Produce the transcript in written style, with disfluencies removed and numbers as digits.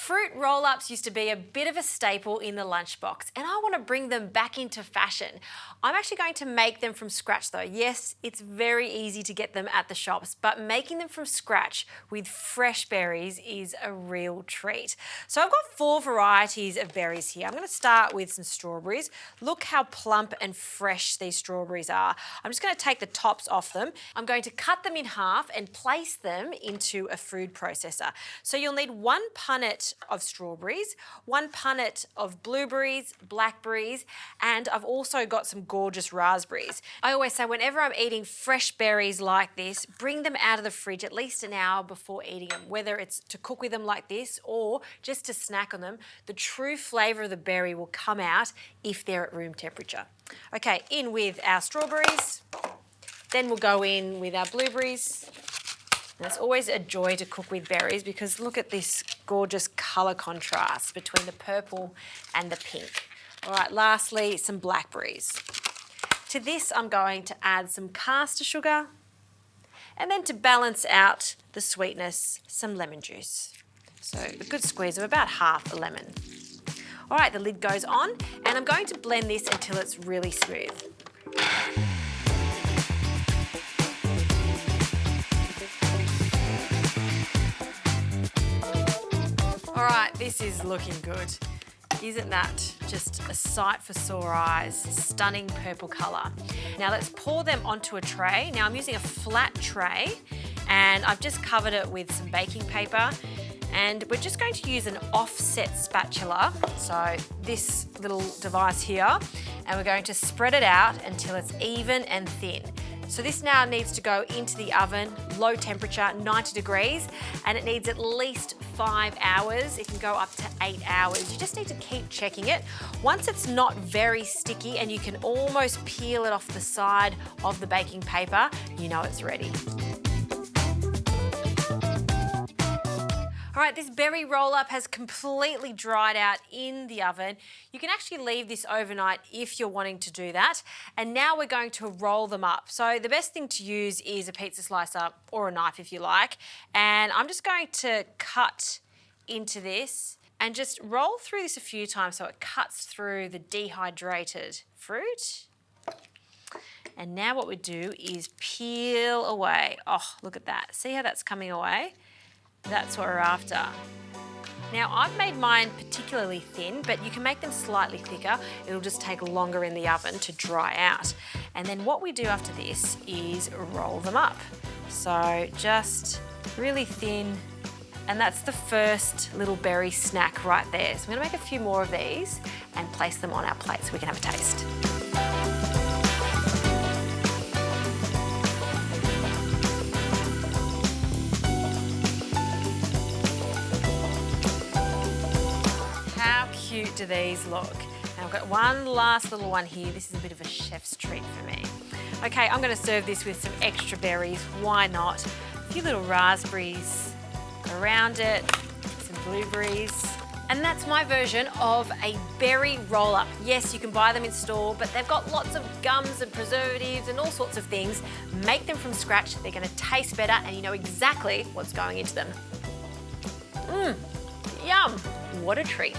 Fruit roll-ups used to be a bit of a staple in the lunchbox, and I want to bring them back into fashion. I'm actually going to make them from scratch though. Yes, it's very easy to get them at the shops, but making them from scratch with fresh berries is a real treat. So I've got 4 varieties of berries here. I'm going to start with some strawberries. Look how plump and fresh these strawberries are. I'm just going to take the tops off them. I'm going to cut them in half and place them into a food processor. So you'll need 1 punnet of strawberries, 1 punnet of blueberries, blackberries, and I've also got some gorgeous raspberries. I always say whenever I'm eating fresh berries like this, bring them out of the fridge at least an hour before eating them, whether it's to cook with them like this or just to snack on them. The true flavour of the berry will come out if they're at room temperature. Okay, in with our strawberries, then we'll go in with our blueberries. And it's always a joy to cook with berries because look at this gorgeous colour contrast between the purple and the pink. All right, lastly, some blackberries. To this, I'm going to add some caster sugar, and then to balance out the sweetness, some lemon juice. So a good squeeze of about half a lemon. All right, the lid goes on, and I'm going to blend this until it's really smooth. All right, this is looking good. Isn't that just a sight for sore eyes? Stunning purple colour. Now let's pour them onto a tray. Now I'm using a flat tray and I've just covered it with some baking paper, and we're just going to use an offset spatula, so this little device here, and we're going to spread it out until it's even and thin. So this now needs to go into the oven, low temperature, 90 degrees, and it needs at least 5 hours. It can go up to 8 hours. You just need to keep checking it. Once it's not very sticky and you can almost peel it off the side of the baking paper, you know it's ready. All right, this berry roll-up has completely dried out in the oven. You can actually leave this overnight if you're wanting to do that. And now we're going to roll them up. So the best thing to use is a pizza slicer or a knife if you like. And I'm just going to cut into this and just roll through this a few times so it cuts through the dehydrated fruit. And now what we do is peel away. Oh, look at that. See how that's coming away? That's what we're after. Now I've made mine particularly thin, but you can make them slightly thicker. It'll just take longer in the oven to dry out. And then what we do after this is roll them up. So just really thin, and that's the first little berry snack right there. So I'm gonna make a few more of these and place them on our plate so we can have a taste. How cute do these look? And I've got one last little one here. This is a bit of a chef's treat for me. Okay, I'm going to serve this with some extra berries. Why not? A few little raspberries around it, some blueberries. And that's my version of a berry roll-up. Yes, you can buy them in store, but they've got lots of gums and preservatives and all sorts of things. Make them from scratch. They're going to taste better and you know exactly what's going into them. Yum! What a treat.